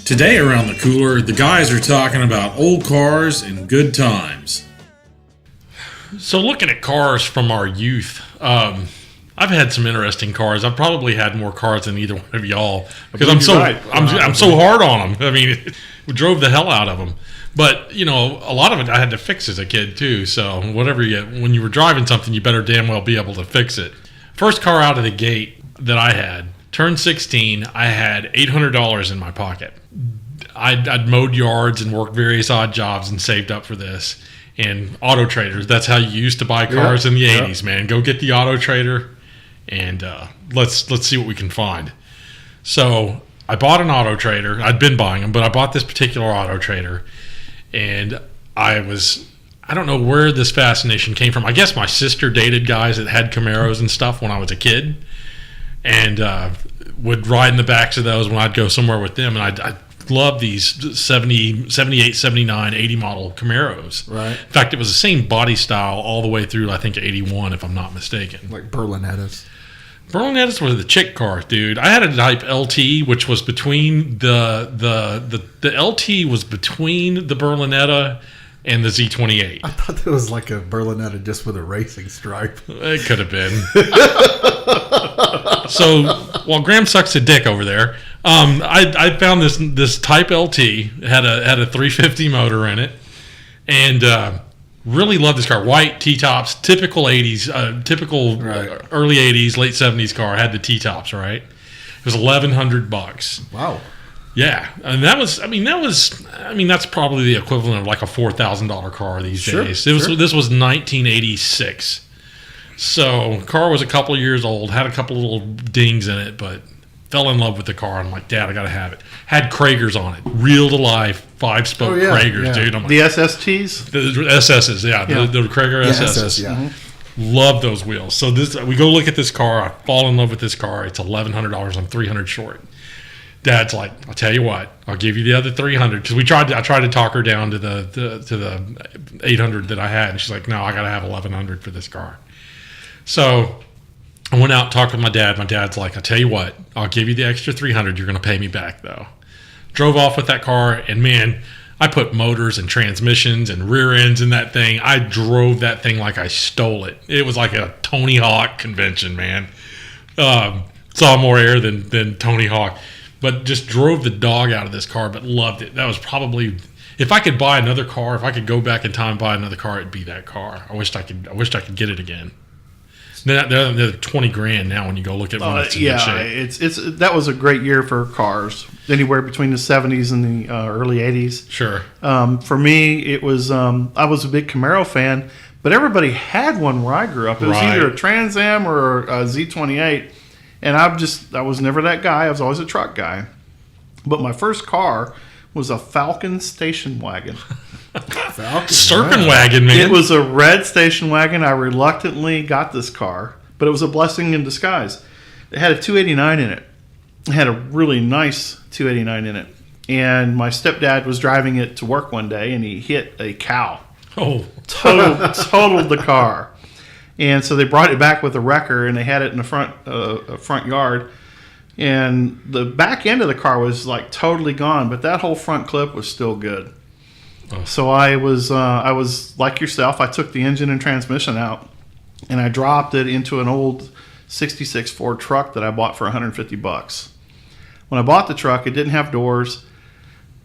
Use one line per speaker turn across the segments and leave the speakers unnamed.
Today around the cooler, the guys are talking about old cars and good times.
So looking at cars from our youth, I've had some interesting cars. I've probably had more cars than either one of y'all because I'm so hard on them. I mean, we drove the hell out of them. But you know, a lot of it I had to fix as a kid too. So whatever when you were driving something, you better damn well be able to fix it. First car out of the gate that I had, turned 16. I had $800 in my pocket. I'd mowed yards and worked various odd jobs and saved up for this. And Auto Traders, that's how you used to buy cars in the 80s, man. Go get the Auto Trader and let's see what we can find. So I bought an Auto Trader. I'd been buying them, but I bought this particular Auto Trader. And I don't know where this fascination came from. I guess my sister dated guys that had Camaros and stuff when I was a kid. And would ride in the backs of those when I'd go somewhere with them. And I love these 78, 79, 80 model Camaros.
Right.
In fact, it was the same body style all the way through, I think, 81, if I'm not mistaken.
Like Berlinettas.
Berlinettas were the chick cars, dude. I had a Type LT, which was between the LT was between the Berlinetta and the Z28.
I thought that was like a Berlinetta just with a racing stripe.
It could have been. So while Graham sucks a dick over there, I found this Type LT. It had a 350 motor in it, and really loved this car. White T-tops, typical 80s, early 80s, late 70s car. Had the T-tops, right? It was $1,100.
Wow.
Yeah, and that's probably the equivalent of like a $4,000 car these days. This was 1986. So car was a couple of years old, had a couple of little dings in it, but fell in love with the car. I'm like, Dad, I gotta have it. Had Kragers on it, real to life, 5-spoke Kragers, dude. I'm like,
the SSTs,
the SSs, the Krager SSs.
Yeah.
Love those wheels. So we go look at this car. I fall in love with this car. It's $1,100. I'm $300 short. Dad's like, I'll tell you what, I'll give you the other $300 because I tried to talk her down to the $800 that I had, and she's like, no, I gotta have $1,100 for this car. So I went out and talked with my dad. My dad's like, I'll tell you what, I'll give you the extra $300. You're gonna pay me back though. Drove off with that car, and man, I put motors and transmissions and rear ends in that thing. I drove that thing like I stole it. It was like a Tony Hawk convention, man. Saw more air than Tony Hawk. But just drove the dog out of this car, but loved it. That was probably, if I could buy another car, if I could go back in time and buy another car, it'd be that car. I wished I could get it again. They're $20,000 now when you go look at one that's in good shape.
That was a great year for cars. Anywhere between the 70s and the early 80s.
Sure.
For me, it was I was a big Camaro fan, but everybody had one where I grew up. It was either a Trans Am or a Z28. And I was never that guy. I was always a truck guy. But my first car was a Falcon station wagon.
Serpent wagon, man.
It was a red station wagon. I reluctantly got this car, but it was a blessing in disguise. It had a 289 in it. It had a really nice 289 in it. And my stepdad was driving it to work one day, and he hit a cow.
Oh.
Totaled the car. And so they brought it back with a wrecker, and they had it in the front yard. And the back end of the car was like totally gone, but that whole front clip was still good. Oh. So I was like yourself. I took the engine and transmission out, and I dropped it into an old '66 Ford truck that I bought for $150. When I bought the truck, it didn't have doors,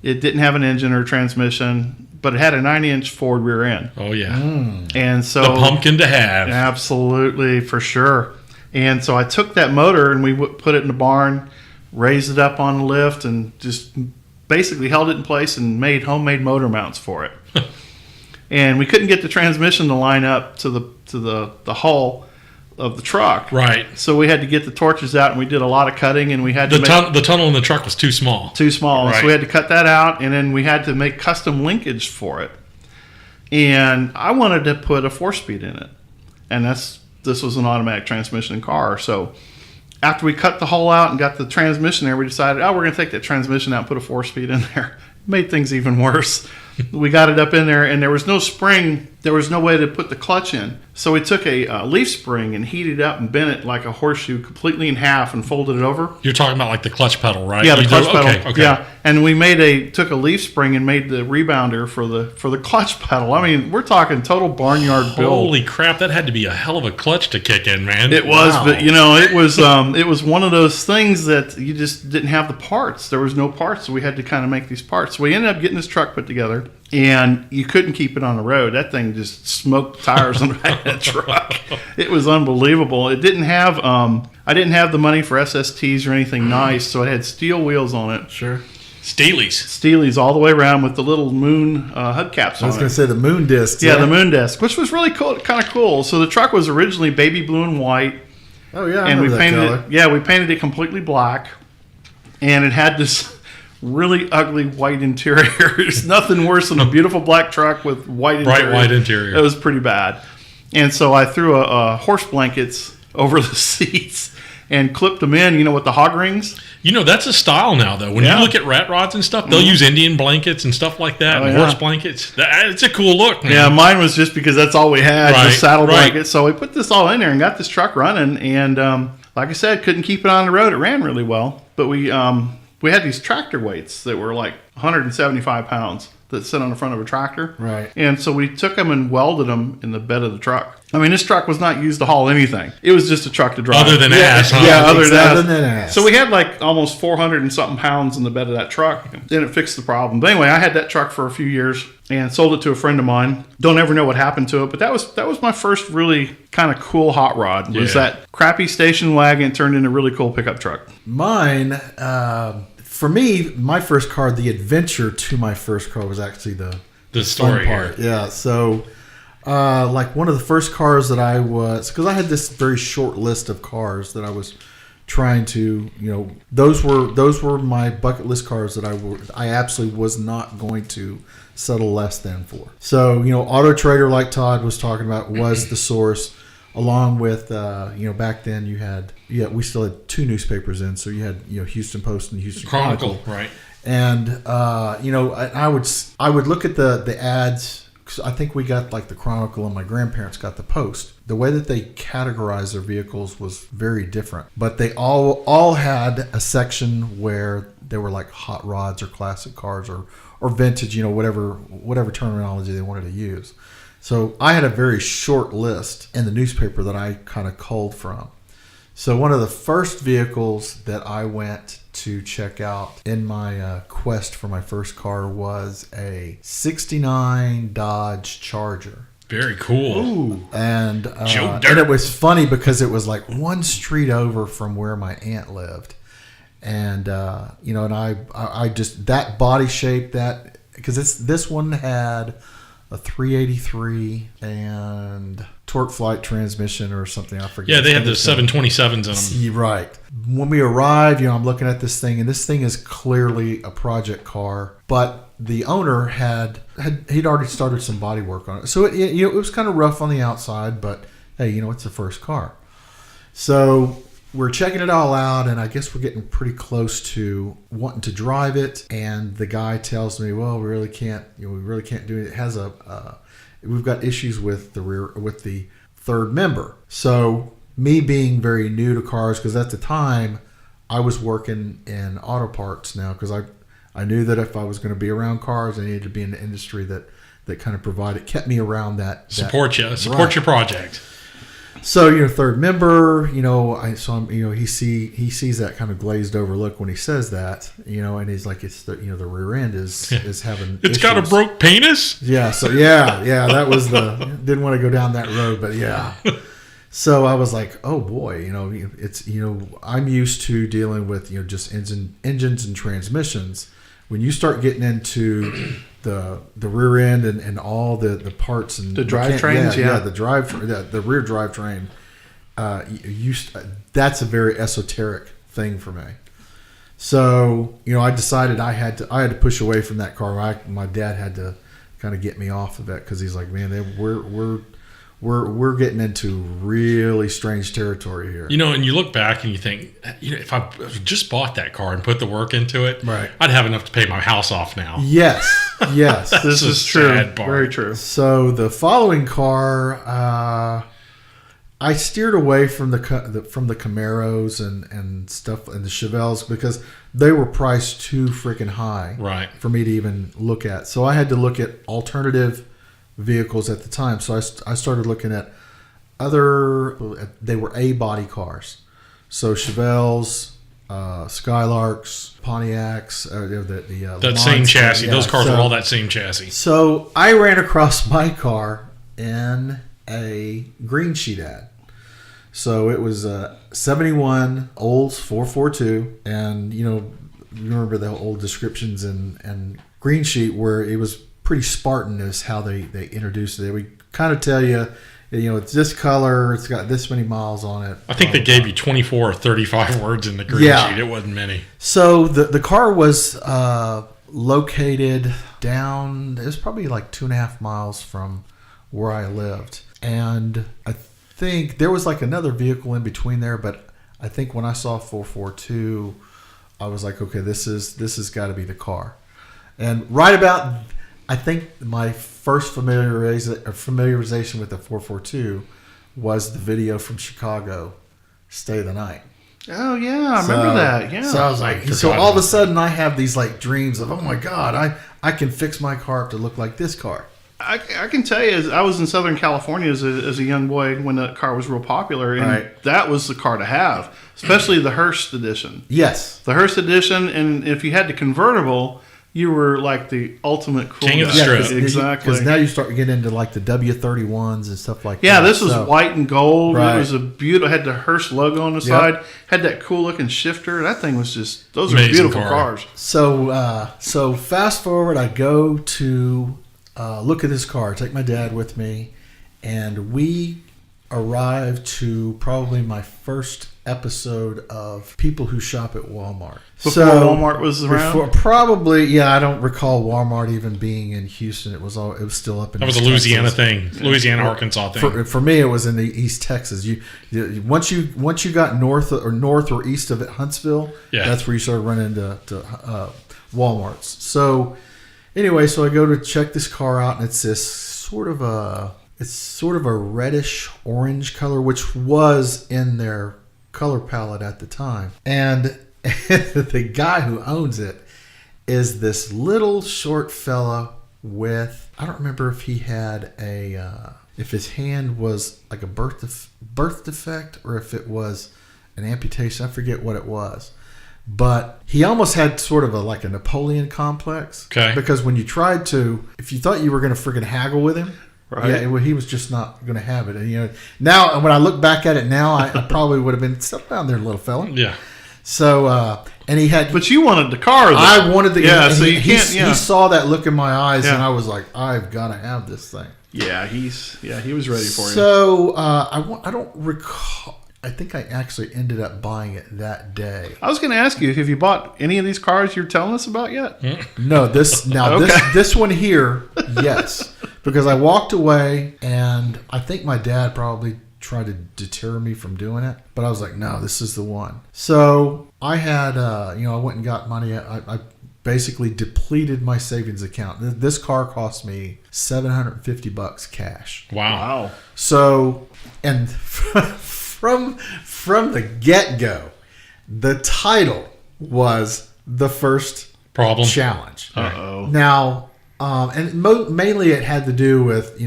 it didn't have an engine or transmission, but it had a 90-inch Ford rear end.
Oh, yeah.
And so
the pumpkin to have.
Absolutely, for sure. And so I took that motor and we put it in the barn, raised it up on the lift, and just basically held it in place and made homemade motor mounts for it. And we couldn't get the transmission to line up to the hull of the truck.
Right.
So we had to get the torches out, and we did a lot of cutting, and we had
the tunnel in the truck was too small.
Right. So we had to cut that out, and then we had to make custom linkage for it. And I wanted to put a 4-speed in it, and this was an automatic transmission car. So after we cut the hull out and got the transmission there, we decided, we're going to take that transmission out and put a 4-speed in there. made things even worse. We got it up in there, and there was no spring. There was no way to put the clutch in. So we took a leaf spring and heated it up and bent it like a horseshoe completely in half and folded it over.
You're talking about like the clutch pedal, right?
Yeah, the clutch pedal.
Okay.
Yeah, and we took a leaf spring and made the rebounder for the clutch pedal. I mean, we're talking total barnyard build.
Holy crap! That had to be a hell of a clutch to kick in, man.
It was, but it was one of those things that you just didn't have the parts. There was no parts, so we had to kind of make these parts. So we ended up getting this truck put together, and you couldn't keep it on the road. That thing just smoked tires on the back of that truck. It was unbelievable. It didn't have I didn't have the money for SSTs or anything nice, so it had steel wheels on it.
Sure.
Steelies
all the way around with the little moon hubcaps on it.
I was going to say the moon disc.
Yeah, the moon disc, which was really cool, kind of cool. So the truck was originally baby blue and white.
Oh yeah,
and we painted it. Yeah, we painted it completely black, and it had this really ugly white interior. There's nothing worse than a beautiful black truck with white interior. It was pretty bad. And so I threw a horse blankets over the seats and clipped them in, with the hog rings.
That's a style now, though. When you look at rat rods and stuff, they'll use Indian blankets and stuff like that, and horse blankets. It's a cool look, man.
Yeah, mine was just because that's all we had, the saddle blanket. So we put this all in there and got this truck running. And like I said, couldn't keep it on the road. It ran really well. But we had these tractor weights that were like 175 pounds that sit on the front of a tractor.
Right.
And so we took them and welded them in the bed of the truck. I mean, this truck was not used to haul anything. It was just a truck to drive.
Other than ass, huh?
Yeah, other
than ass.
So we had like almost 400 and something pounds in the bed of that truck. Then it fixed the problem. But anyway, I had that truck for a few years and sold it to a friend of mine. Don't ever know what happened to it, but that was my first really kind of cool hot rod. Was that crappy station wagon turned into a really cool pickup truck.
Mine, for me, my first car, the adventure to my first car was actually the
story
fun part. Yeah, so like one of the first cars that I was, because I had this very short list of cars that I was trying to, those were my bucket list cars that I absolutely was not going to settle less than for. So, Auto Trader, like Todd was talking about, was the source. Along with, back then we still had two newspapers in, so you had, Houston Post and Houston Chronicle.
Right.
And, I would look at the ads, because I think we got like the Chronicle and my grandparents got the Post. The way that they categorized their vehicles was very different, but they all had a section where they were like hot rods or classic cars or vintage, whatever terminology they wanted to use. So I had a very short list in the newspaper that I kind of culled from. So one of the first vehicles that I went to check out in my quest for my first car was a 69 Dodge Charger.
Very cool.
Ooh. And it was funny because it was like one street over from where my aunt lived. And, and I just, that body shape, because this one had a 383 and torque flight transmission or something. I forget.
Yeah, they had the 727s in them.
Right. When we arrived, I'm looking at this thing, and this thing is clearly a project car, but the owner he'd already started some body work on it. So it was kind of rough on the outside, but hey, it's the first car. So we're checking it all out, and I guess we're getting pretty close to wanting to drive it. And the guy tells me, "Well, we really can't do it. It has we've got issues with the third member." So me being very new to cars, because at the time I was working in auto parts now, because I knew that if I was going to be around cars, I needed to be in the industry that kind of kept me around that.
Support your project.
So, third member, he sees that kind of glazed over look when he says that, and he's like, it's the rear end is having
It's
issues.
got a broke penis?
Yeah. So that was didn't want to go down that road, but yeah. So I was like, oh boy, it's, I'm used to dealing with, just engines and transmissions. When you start getting into the rear end and all the parts and
the drivetrains,
the rear drivetrain, that's a very esoteric thing for me. So I decided I had to push away from that car. My dad had to kind of get me off of it, because he's like, man, we're getting into really strange territory here.
You know, and you look back and you think, you know, if I just bought that car and put the work into it,
Right.
I'd have enough to pay my house off now.
Yes, yes.
This
the
is true.
sad part.
Very true.
So the following car, I steered away from the Camaros and stuff and the Chevelles because they were priced too freaking high,
Right.
for me to even look at. So I had to look at alternative vehicles at the time. So I started looking at they were A body cars. So Chevelles, Skylarks, Pontiacs, the
That
Le
same
Mans,
chassis.
yeah.
Those cars
So-
were all that same chassis.
So I ran across my car in a green sheet ad. So it was a 71 Olds 442, and you remember the old descriptions and green sheet where it was pretty Spartan is how they introduced it. They would kind of tell you, it's this color, it's got this many miles on it.
I think they gave you 24 or 35 words in the green
Yeah.
sheet. It wasn't many.
So the car was located down, it was probably like 2.5 miles from where I lived. And I think there was like another vehicle in between there, but I think when I saw 442, I was like, okay, this has got to be the car. And right about, I think my first familiarization with the 442 was the video from Chicago, Stay the Night.
Oh yeah, I remember that. Yeah.
So I was like, so all of a sudden I have these like dreams of, oh my God, I can fix my car up to look like this car.
I can tell you, I was in Southern California as a young boy when that car was real popular, and
Right.
that was the car to have, especially the Hearst edition.
Yes.
The Hearst edition, and if you had the convertible, you were like the ultimate cool
King of the
guy.
strip.
Exactly.
Because now you start getting into like the W31s and stuff like
Yeah,
that.
this was
So-
white and gold.
Right.
It was a beautiful. Had the Hearst logo on the side. Had that cool looking shifter. That thing was just. Those are
Amazing
beautiful
car.
cars.
So fast forward, I go to look at this car. Take my dad with me, and we arrived to probably my first episode of People Who Shop at Walmart.
Before Walmart was around?
I don't recall Walmart even being in Houston. It was still up in
That was a
East
Louisiana
Texas.
thing. Louisiana, Arkansas thing.
For me, it was in the East Texas. Once you got north or east of it, Huntsville,
Yeah.
that's where you started running into Walmarts. So anyway, so I go to check this car out, and it's this sort of a reddish orange color, which was in their color palette at the time. And the guy who owns it is this little short fella with, I don't remember if he had if his hand was like a birth defect or if it was an amputation. I forget what it was. But he almost had sort of like a Napoleon complex.
Okay.
Because when you tried to, if you thought you were going to freaking haggle with him,
Right.
yeah, he was just not going to have it. And, now when I look back at it now, I probably would have been, step down there, little fella.
Yeah.
So, and he had,
But you wanted the car, though.
I wanted the,
Yeah,
and
so
he,
you can't.
he saw that look in my eyes,
Yeah.
and I was like, I've got to have this thing.
Yeah, he was ready for you.
So, I don't recall. I think I actually ended up buying it that day.
I was going to ask you, have you bought any of these cars you're telling us about yet?
No, this one here, yes, because I walked away, and I think my dad probably tried to deter me from doing it, but I was like, no, this is the one. So I had, I went and got money. I basically depleted my savings account. This car cost me $750 cash.
Wow.
So, and from the get-go, the title was the first
Problem.
challenge.
Uh-oh.
Now, mainly it had to do with,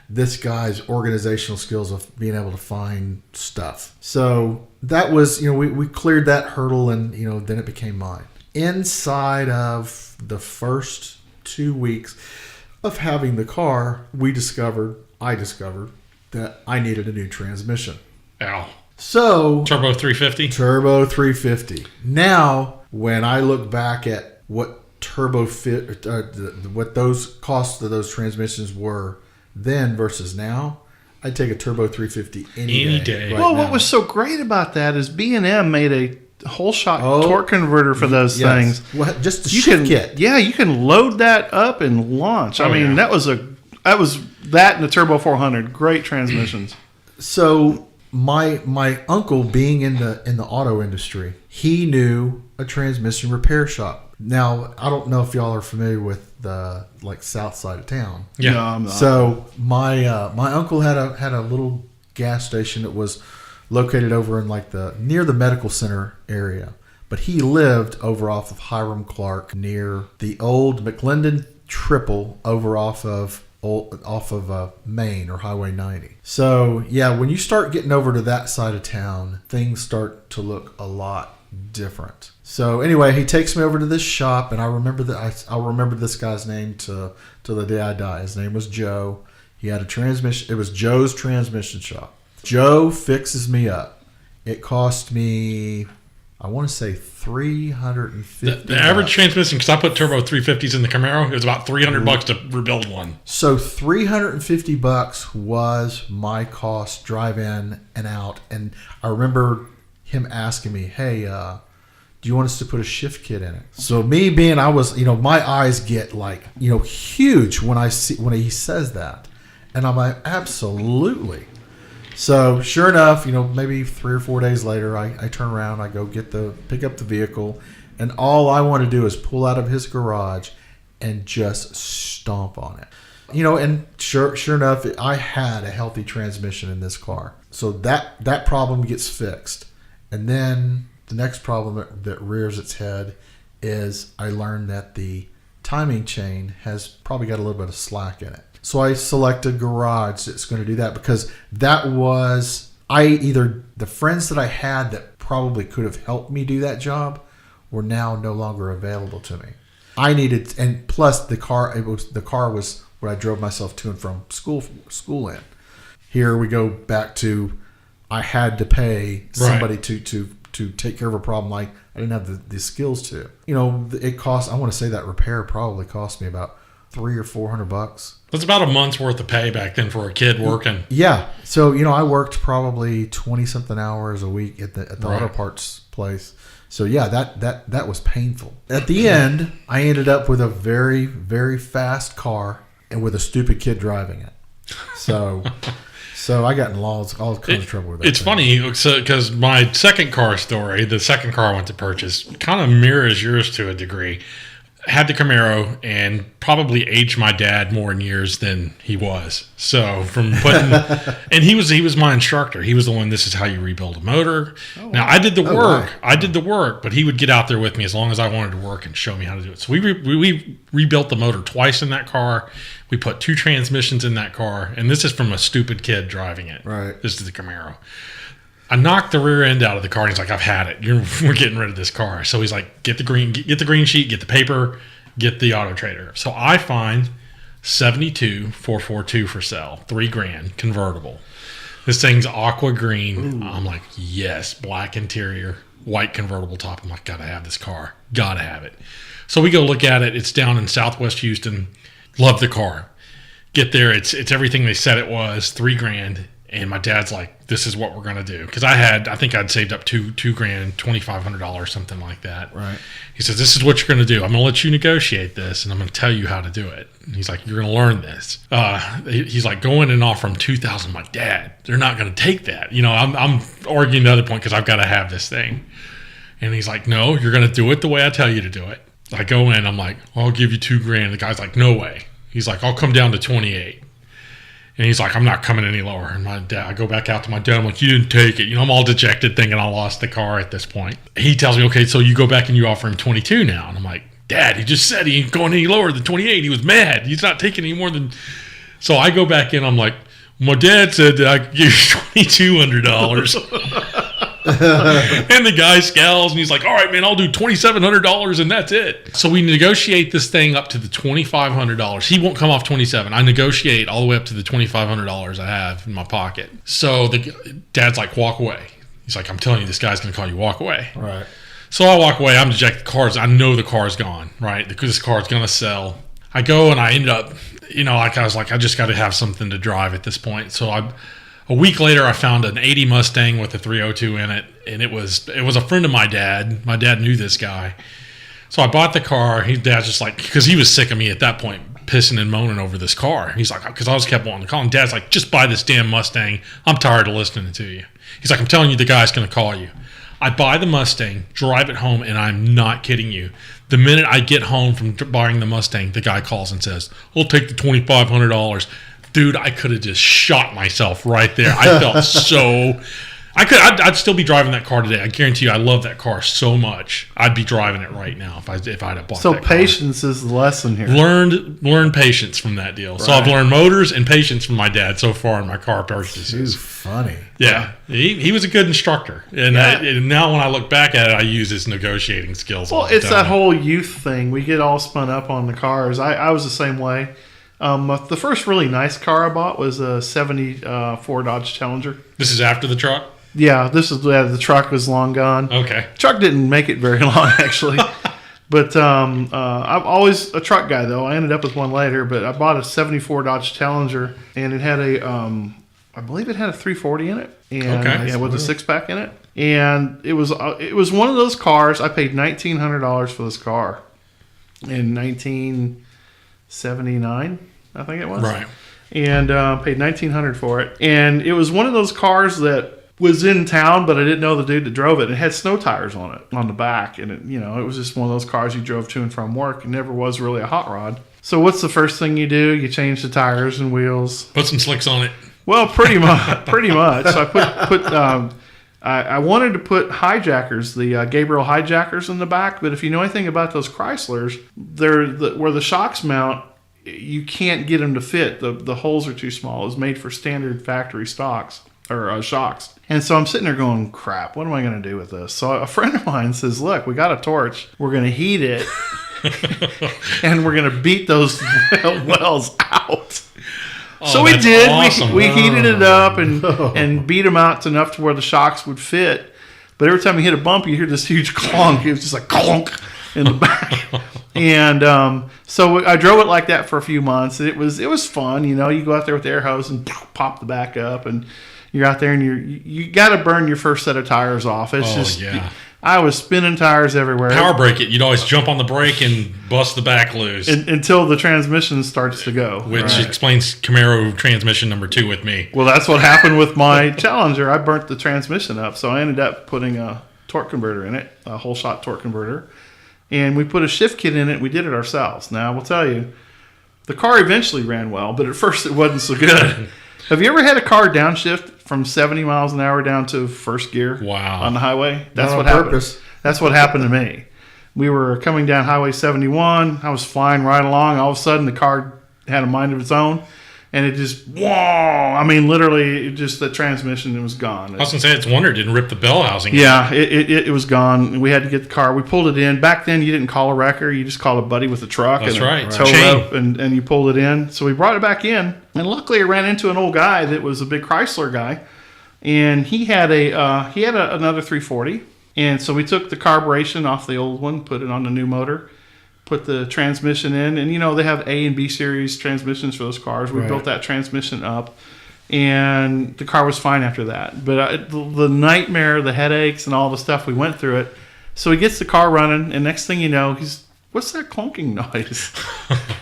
this guy's organizational skills of being able to find stuff. So that was, we cleared that hurdle, and, then it became mine. Inside of the first 2 weeks of having the car, I discovered that I needed a new transmission.
Ow.
So
Turbo 350?
Turbo 350. Now, when I look back at what what those costs of those transmissions were then versus now, I'd take a Turbo 350 any day.
Well, what was so great about that is B&M made a whole shot torque converter for those things.
Well, just the
You
shift
can,
kit.
yeah, you can load that up and launch. I mean, that was a That was that and the Turbo 400. Great transmissions.
So my uncle, being in the auto industry, he knew a transmission repair shop. Now, I don't know if y'all are familiar with the south side of town.
Yeah.
No, I'm not.
So my uncle had a little gas station that was located over in near the medical center area, but he lived over off of Hiram Clark near the old McLendon Triple over off of Main or Highway 90. So yeah, when you start getting over to that side of town, things start to look a lot different. So anyway, he takes me over to this shop, and I remember I'll remember this guy's name till the day I die. His name was Joe. He had a transmission. It was Joe's transmission shop. Joe fixes me up. It cost me, I want to say, $350.
The average transmission, because I put turbo 350s in the Camaro, it was about $300 to rebuild one.
So $350 was my cost, drive in and out. And I remember him asking me, "Hey, do you want us to put a shift kit in it?" So me being, my eyes get huge when he says that, and I'm like, absolutely. So sure enough, maybe 3 or 4 days later, I turn around, I go pick up the vehicle, and all I want to do is pull out of his garage and just stomp on it. And sure enough, I had a healthy transmission in this car. So that problem gets fixed. And then the next problem that rears its head is I learned that the timing chain has probably got a little bit of slack in it. So I select a garage that's going to do that, because that was either the friends that I had that probably could have helped me do that job were now no longer available to me. I needed, and plus the car was what I drove myself to and from school in. Here we go back to, I had to pay somebody to take care of a problem I didn't have the skills to. It cost, I want to say that repair probably cost me about $300 or $400.
That's about a month's worth of pay back then for a kid working.
Yeah. So, I worked probably 20 something hours a week at the auto parts place. So yeah, that was painful. At the end, I ended up with a very, very fast car and with a stupid kid driving it. So I got in all kinds of trouble with that.
It's funny because my second car story, the second car I went to purchase, kind of mirrors yours to a degree. Had the Camaro and probably aged my dad more in years than he was. So from putting, and he was my instructor. He was the one. This is how you rebuild a motor. Oh, now I did the work. Wow. I did the work, but he would get out there with me as long as I wanted to work and show me how to do it. So we rebuilt the motor twice in that car. We put 2 transmissions in that car, and this is from a stupid kid driving it.
Right.
This is the Camaro. I knocked the rear end out of the car, and he's like, "I've had it. We're getting rid of this car." So he's like, "Get the green sheet, get the paper, get the auto trader." So I find 72-442 for sale, $3,000 convertible. This thing's aqua green. Ooh. I'm like, yes, black interior, white convertible top. I'm like, gotta have this car, gotta have it. So we go look at it. It's down in Southwest Houston. Love the car. Get there, it's everything they said it was, $3,000. And my dad's like, "This is what we're gonna do." Because I think I'd saved up $2,000, $2,500, something like that.
Right.
He says, "This is what you're gonna do. I'm gonna let you negotiate this, and I'm gonna tell you how to do it." And he's like, "You're gonna learn this." He's like, "Go in and offer them $2,000." I'm like, "Dad, they're not gonna take that." I'm arguing the other point because I've got to have this thing. And he's like, "No, you're gonna do it the way I tell you to do it." I go in, I'm like, "I'll give you $2,000." The guy's like, "No way." He's like, "I'll come down to 28." And he's like, "I'm not coming any lower." And I go back out to my dad. I'm like, "You didn't take it." I'm all dejected thinking I lost the car at this point. He tells me, "Okay, so you go back and you offer him 22 now." And I'm like, "Dad, he just said he ain't going any lower than 28. He was mad. He's not taking any more than." So I go back in. I'm like, "My dad said that I could give you $2,200. And the guy scowls and he's like, "All right, man, I'll do $2,700 and that's it." So we negotiate this thing up to the $2,500. He won't come off 27. I negotiate all the way up to the $2,500 I have in my pocket. So the dad's like, "Walk away." He's like, "I'm telling you, this guy's going to call you. Walk away."
Right.
So I walk away. I'm dejected. I know the car's gone, right? Because this car's going to sell. I go and I end up, I was like, I just got to have something to drive at this point. So a week later, I found an 80 Mustang with a 302 in it, and it was a friend of my dad. My dad knew this guy. So I bought the car. His dad's just like, because he was sick of me at that point, pissing and moaning over this car. He's like, because I was kept wanting to call him. Dad's like, just buy this damn Mustang. I'm tired of listening to you. He's like, I'm telling you, the guy's going to call you. I buy the Mustang, drive it home, and I'm not kidding you. The minute I get home from buying the Mustang, the guy calls and says, I'll take the $2,500. Dude, I could have just shot myself right there. I felt so... I'd still be driving that car today. I guarantee you, I love that car so much. I'd be driving it right now if I'd have bought
So
that car.
patience is the lesson here.
Learn patience from that deal. Right. So I've learned motors and patience from my dad so far in my car purchases.
Funny.
Yeah. He was a good instructor. And, and now when I look back at it, I use his negotiating skills.
Well, it's that whole youth thing. We get all spun up on the cars. I was the same way. The first really nice car I bought was a 74 Dodge Challenger.
This is after the truck?
Yeah, the truck was long gone.
Okay.
Truck didn't make it very long, actually. But I'm always a truck guy, though. I ended up with one later, but I bought a 74 Dodge Challenger, and it had I believe it had a 340 in it, and with a 6-pack in it. And it was one of those cars. I paid $1,900 for this car in 1979, I think it was.
Right.
And paid $1,900 for it. And it was one of those cars that was in town, but I didn't know the dude that drove it. It had snow tires on it, on the back. And it was just one of those cars you drove to and from work. It never was really a hot rod. So what's the first thing you do? You change the tires and wheels.
Put some slicks on it.
Well, pretty much. So I wanted to put hijackers, the Gabriel hijackers in the back. But if you know anything about those Chryslers, where the shocks mount, you can't get them to fit. The holes are too small. It was made for standard factory shocks. And so I'm sitting there going, crap, what am I going to do with this? So a friend of mine says, look, we got a torch. We're going to heat it. And we're going to beat those wells out. So we did. Awesome. We heated it up and beat them out enough to where the shocks would fit. But every time you hit a bump, you hear this huge clonk. It was just like clonk in the back. And so I drove it like that for a few months. It was fun. You go out there with the air hose and pop the back up, and you're out there and you got to burn your first set of tires off. It's I was spinning tires everywhere.
Power brake it. You'd always jump on the brake and bust the back loose.
Until the transmission starts to go.
Which explains Camaro transmission number 2 with me.
Well, that's what happened with my Challenger. I burnt the transmission up, so I ended up putting a torque converter in it, a whole shot torque converter. And we put a shift kit in it. We did it ourselves. Now, I will tell you, the car eventually ran well, but at first it wasn't so good. Have you ever had a car downshift from 70 miles an hour down to first gear on the highway? That's what happened. That's what happened to me. We were coming down Highway 71. I was flying right along. All of a sudden, the car had a mind of its own. And it just, literally, the transmission, it was gone.
I was going to say, it's a wonder it didn't rip the bell housing.
Yeah, it was gone. We had to get the car. We pulled it in. Back then, you didn't call a wrecker. You just called a buddy with a truck.
That's right.
Tow it up, and you pulled it in. So we brought it back in. And luckily, I ran into an old guy that was a big Chrysler guy. And he had another 340. And so we took the carburation off the old one, put it on the new motor. Put the transmission in, and they have A and B series transmissions for those cars. We built that transmission up, and the car was fine after that. But the nightmare, the headaches, and all the stuff we went through it. So he gets the car running, and next thing you know, what's that clunking noise?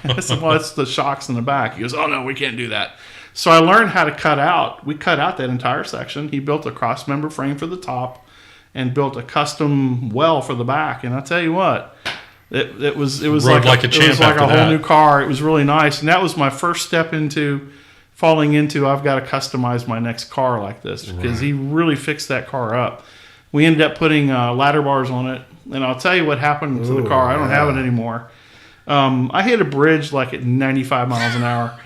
I said, well, it's the shocks in the back. He goes, oh no, we can't do that. So I learned how to cut out. We cut out that entire section. He built a cross member frame for the top, and built a custom well for the back. And I tell you what. It was like a whole new car. It was really nice, and that was my first step into falling into. I've got to customize my next car like this because he really fixed that car up. We ended up putting ladder bars on it, and I'll tell you what happened to the car. I don't have it anymore. I hit a bridge like at 95 miles an hour,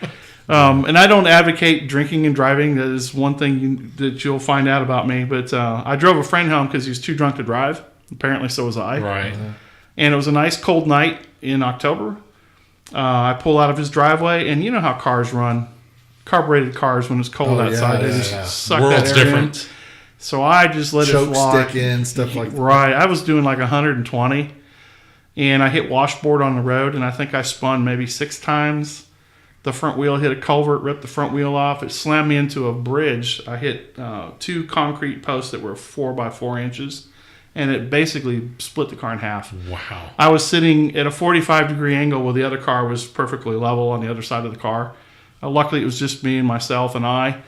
and I don't advocate drinking and driving. That is one thing that you'll find out about me. But I drove a friend home because he was too drunk to drive. Apparently, so was I.
Right.
And it was a nice cold night in October. I pull out of his driveway, and you know how cars run. Carbureted cars, when it's cold outside, they just suck that air different. In. So I just let it fly.
Stick in, stuff like that.
Right. I was doing like 120, and I hit washboard on the road, and I think I spun maybe 6 times. The front wheel hit a culvert, ripped the front wheel off. It slammed me into a bridge. I hit 2 concrete posts that were 4 by 4 inches. and it basically split the car in half.
Wow. I
I was sitting at a 45-degree angle while the other car was perfectly level on the other side of the car. Luckily, it was just me and myself and I.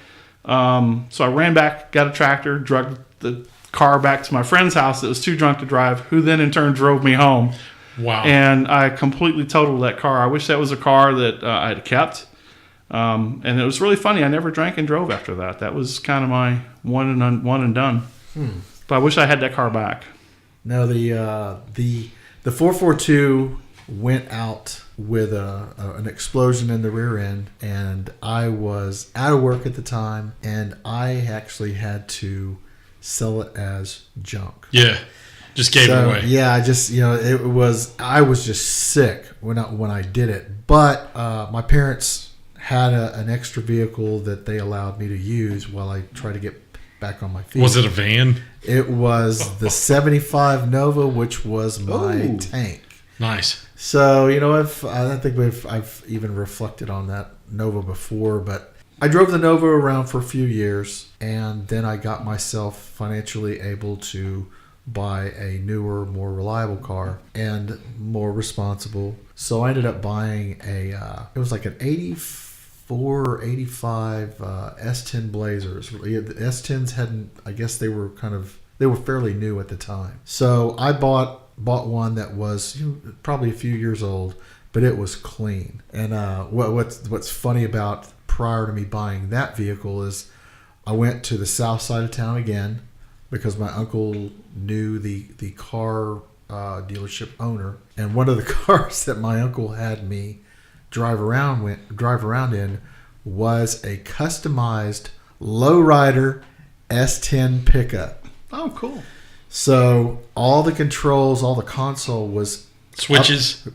So I ran back, got a tractor, dragged the car back to my friend's house that was too drunk to drive, who then in turn drove me home.
Wow.
And I completely totaled that car. I wish that was a car that I had kept. And it was really funny. I never drank and drove after that. That was kind of my one and done. But I wish I had that car back.
No, the 442 went out with an explosion in the rear end, and I was out of work at the time, and I actually had to sell it as junk.
Yeah. Just gave it away.
Yeah, I just I was just sick when I did it. But my parents had an extra vehicle that they allowed me to use while I tried to get back on my feet.
Was it a van?
It was the 75 Nova, which was my tank.
Nice.
So, I think I've even reflected on that Nova before, but I drove the Nova around for a few years, and then I got myself financially able to buy a newer, more reliable car and more responsible. So I ended up buying it was like an 84 or 85 S10 Blazers. The S10s hadn't, I guess they were fairly new at the time. So I bought one that was probably a few years old, but it was clean. And what's funny about prior to me buying that vehicle is I went to the south side of town again because my uncle knew the car dealership owner, and one of the cars that my uncle had me drive around in was a customized lowrider S10 pickup.
Oh, cool.
So all the controls, all the console was
switches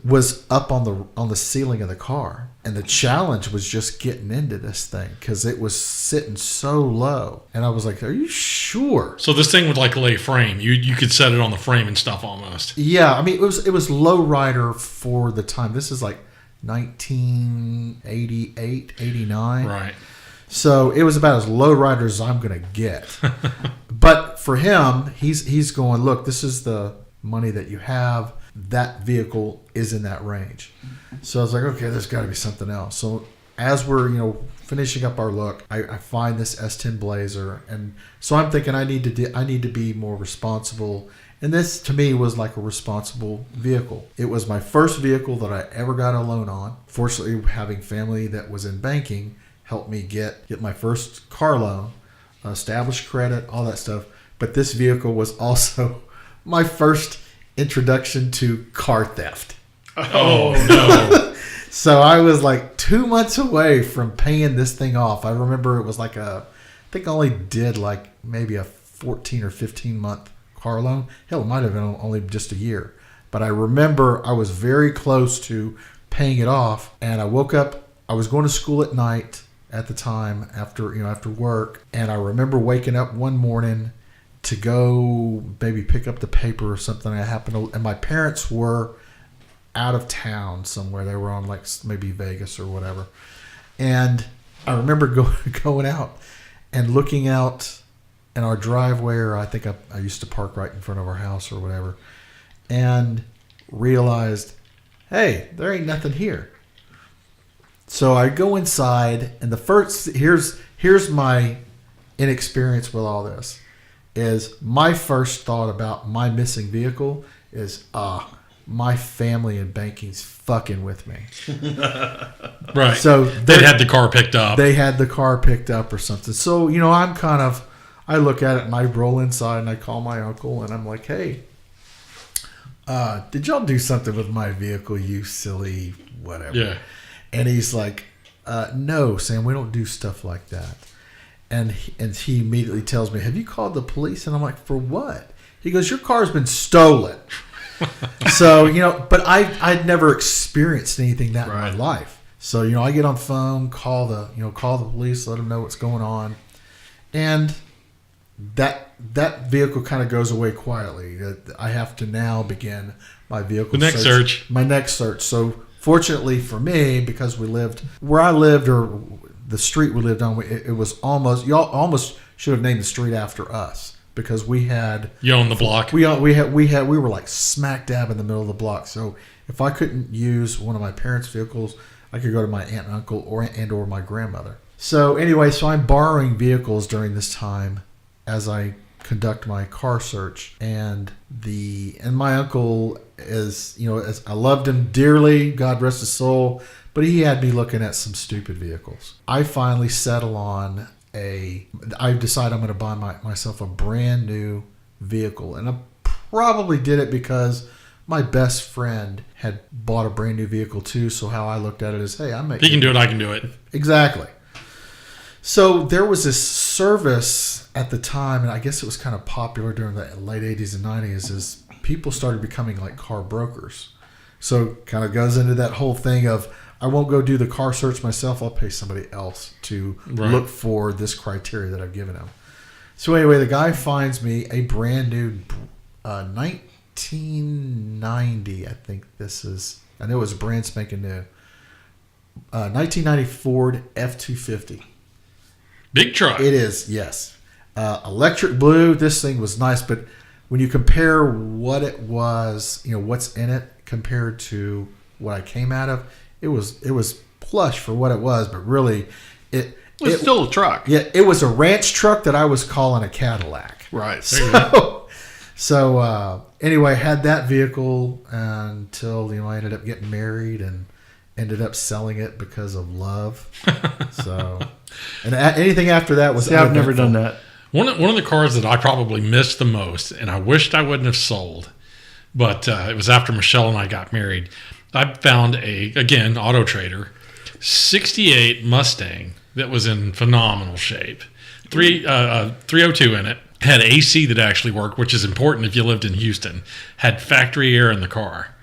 up on the ceiling of the car, and the challenge was just getting into this thing because it was sitting so low. And I was like, "Are you sure?"
So this thing would like lay frame. You could set it on the frame and stuff almost.
Yeah, I mean it was low rider for the time. This is like 1988, 89.
Right.
So it was about as low rider as I'm going to get. But for him, he's going, look, this is the money that you have. That vehicle is in that range. So I was like, okay, there's got to be something else. So as we're finishing up our look, I find this S10 Blazer, and so I'm thinking I need to be more responsible. And this to me was like a responsible vehicle. It was my first vehicle that I ever got a loan on. Fortunately, having family that was in banking helped me get my first car loan, establish credit, all that stuff. But this vehicle was also my first introduction to car theft.
Oh, no.
So I was like 2 months away from paying this thing off. I remember it was like I think I only did like maybe a 14 or 15 month car loan. Hell, it might have been only just a year. But I remember I was very close to paying it off, and I woke up. I was going to school at night at the time after work, and I remember waking up one morning to go maybe pick up the paper or something. And my parents were out of town somewhere. They were on like maybe Vegas or whatever. And I remember going out and looking out in our driveway, or I think I used to park right in front of our house or whatever, and realized, hey, there ain't nothing here. So I go inside, and here's my inexperience with all this. Is my first thought about my missing vehicle is, my family in banking's fucking with me.
Right.
So
they had the car picked up.
They had the car picked up or something. So, I look at it and I roll inside and I call my uncle and I'm like, hey, did y'all do something with my vehicle, you silly whatever?
Yeah.
And he's like, no, Sam, we don't do stuff like that. And he immediately tells me, have you called the police? And I'm like, for what? He goes, your car's been stolen. So, but I'd never experienced anything that in my life. So, I get on the phone, call the police, let them know what's going on. And that vehicle kind of goes away quietly. I have to now begin my vehicle
search.
My next search. So, fortunately for me, because where I lived, or the street we lived on, it was y'all almost should have named the street after us, because we had
You own the block.
we were like smack dab in the middle of the block. So if I couldn't use one of my parents' vehicles, I could go to my aunt and uncle or my grandmother. So anyway, so I'm borrowing vehicles during this time as I conduct my car search, and my uncle is, as I loved him dearly, God rest his soul, but he had me looking at some stupid vehicles. I finally settle on I decide I'm going to buy myself a brand new vehicle, and I probably did it because my best friend had bought a brand new vehicle too. So how I looked at it is, hey,
He can do it, I can do it.
Exactly. So there was this service at the time, and I guess it was kind of popular during the late 80s and 90s, is people started becoming like car brokers. So kind of goes into that whole thing of, I won't go do the car search myself. I'll pay somebody else to look for this criteria that I've given him. So anyway, the guy finds me a brand new 1990, I think this is. I know it was brand spanking new. 1990 Ford F-250.
Big truck.
It is, yes. Electric blue. This thing was nice, but when you compare what it was, what's in it compared to what I came out of, it was plush for what it was, but really, it
was still a truck.
Yeah, it was a ranch truck that I was calling a Cadillac.
Right.
So anyway, I had that vehicle until I ended up getting married and ended up selling it because of love. So, and anything after that was.
I've never done that.
One of the cars that I probably missed the most, and I wished I wouldn't have sold, but it was after Michelle and I got married. I found again, Auto Trader, 68 Mustang that was in phenomenal shape. 302 in it. Had AC that actually worked, which is important if you lived in Houston. Had factory air in the car.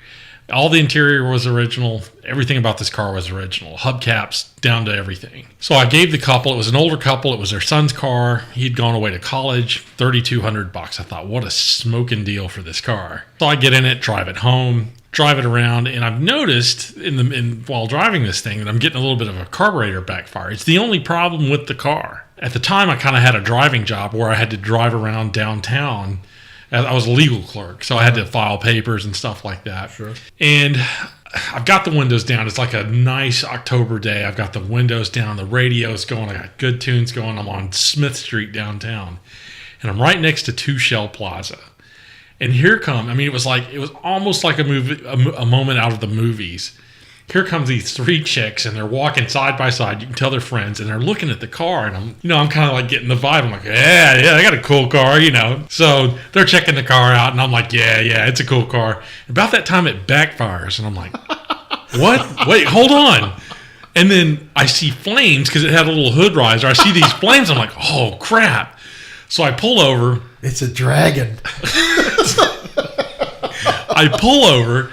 All the interior was original. Everything about this car was original. Hubcaps down to everything. So I gave the couple, it was an older couple, it was their son's car. He'd gone away to college, $3,200. I thought, what a smoking deal for this car. So I get in it, drive it home, drive it around, and I've noticed while driving this thing that I'm getting a little bit of a carburetor backfire. It's the only problem with the car. At the time, I kind of had a driving job where I had to drive around downtown. I was a legal clerk, so I had to file papers and stuff like that.
Sure.
And I've got the windows down. It's like a nice October day. I've got the windows down, the radio's going. I got good tunes going. I'm on Smith Street downtown, and I'm right next to Two Shell Plaza. And here it was almost like a movie, a moment out of the movies. Here comes these three chicks, and they're walking side by side. You can tell they're friends, and they're looking at the car, and I'm kind of like getting the vibe. I'm like, yeah, I got a cool car, So they're checking the car out, and I'm like, yeah, it's a cool car. About that time, it backfires, and I'm like, what? Wait, hold on. And then I see flames because it had a little hood riser. I see these flames. I'm like, oh crap! So I pull over.
It's a dragon.
I pull over.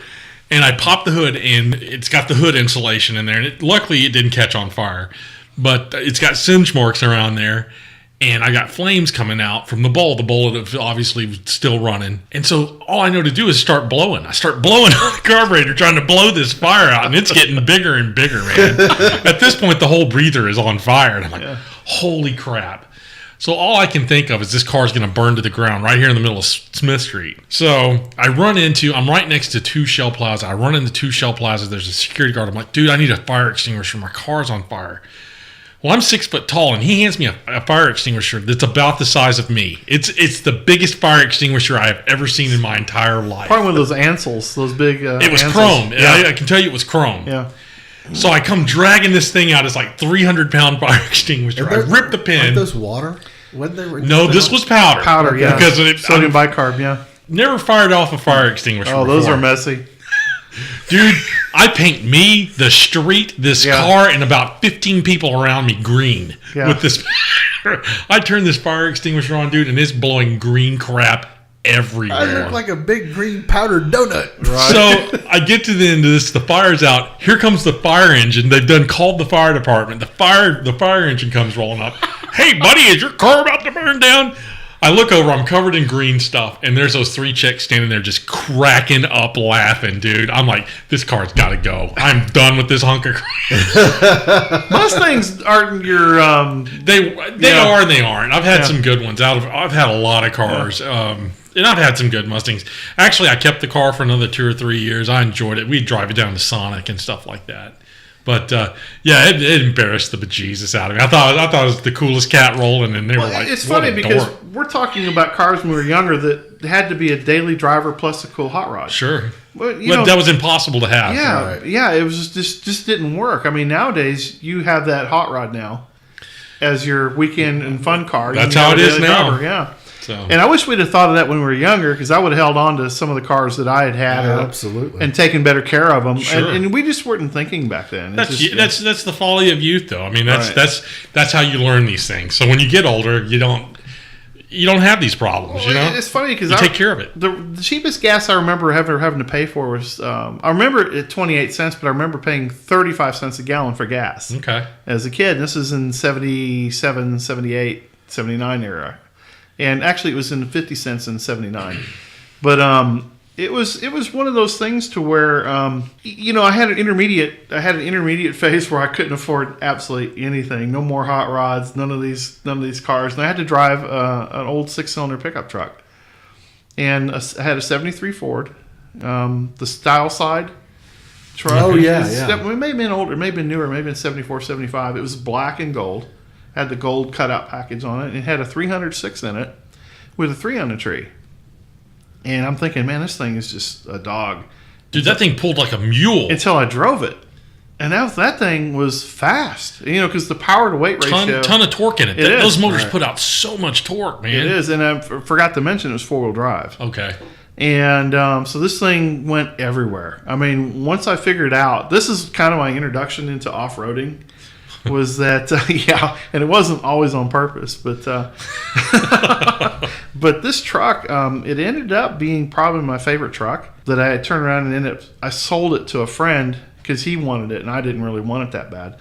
And I pop the hood, and it's got the hood insulation in there. And luckily, it didn't catch on fire. But it's got singe marks around there. And I got flames coming out from the bowl. The bowl obviously was still running. And so all I know to do is start blowing. I start blowing on the carburetor, trying to blow this fire out. And it's getting bigger and bigger, man. At this point, the whole breather is on fire. And I'm like, holy crap. So all I can think of is this car's going to burn to the ground right here in the middle of Smith Street. So I'm right next to Two Shell Plaza. I run into Two Shell Plaza. There's a security guard. I'm like, dude, I need a fire extinguisher. My car's on fire. Well, I'm 6 foot tall, and he hands me a fire extinguisher that's about the size of me. It's the biggest fire extinguisher I have ever seen in my entire life.
Probably one of those Ansels, those big
It was
Ansels.
chrome.
Yeah.
I can tell you it was chrome.
Yeah.
So I come dragging this thing out. It's like 300-pound fire extinguisher. I ripped the pin.
Aren't those water?
No, this was powder.
Powder, yeah.
Because
sodium bicarb, yeah.
Never fired off a fire extinguisher
Oh, those
before.
are messy.
Dude, I paint me, the street, this car, and about 15 people around me green with this. I turn this fire extinguisher on, dude, and it's blowing green crap everywhere.
I look like a big green powdered donut.
Right.
So I get to the end of this. The fire's out. Here comes the fire engine. They've done called the fire department. The fire engine comes rolling up. Hey, buddy, is your car about to burn down? I look over, I'm covered in green stuff, and there's those 3 chicks standing there just cracking up laughing, dude. I'm like, this car's got to go. I'm done with this hunk of crap.
Mustangs aren't your...
They are and they aren't. I've had some good ones. I've had a lot of cars. And I've had some good Mustangs. Actually, I kept the car for another 2 or 3 years. I enjoyed it. We'd drive it down to Sonic and stuff like that. But it embarrassed the bejesus out of me. I thought it was the coolest cat rolling, and they were like,
it's funny because we're talking about cars when we were younger that had to be a daily driver plus a cool hot rod.
Sure,
but
that was impossible to have.
Yeah, it was just didn't work. I mean, nowadays you have that hot rod now as your weekend and fun car.
That's how it is now.
Driver, yeah.
So.
And I wish we'd have thought of that when we were younger, because I would have held on to some of the cars that I had
absolutely,
and taken better care of them.
Sure.
And we just weren't thinking back then.
That's the folly of youth, though. I mean, that's how you learn these things. So when you get older, you don't have these problems.
Well,
you know,
it's funny because
you take care of it.
The cheapest gas I remember having to pay for was I remember at 28 cents, but I remember paying 35 cents a gallon for gas.
Okay,
as a kid, this is in 77, 78, 79 era. And actually, it was in 50 cents in 79. But it was one of those things to where I had an intermediate phase where I couldn't afford absolutely anything. No more hot rods, none of these cars, and I had to drive an old 6-cylinder pickup truck. And I had a 73 Ford, the style side truck.
Oh yeah.
It may have been older, it may have been newer, it may have been 74, 75. It was black and gold. Had the gold cutout package on it. It had a 306 in it with a 3 on the tree. And I'm thinking, man, this thing is just a dog.
Dude, that thing pulled like a mule.
Until I drove it. And that thing was fast. Because the power to weight ratio.
Ton of torque in it. Those motors put out so much torque, man.
It is. And I forgot to mention it was 4-wheel drive.
Okay.
And so this thing went everywhere. I mean, once I figured out, this is kind of my introduction into off-roading. Was that and it wasn't always on purpose, but but this truck it ended up being probably my favorite truck that I had turned around and I sold it to a friend because he wanted it and I didn't really want it that bad,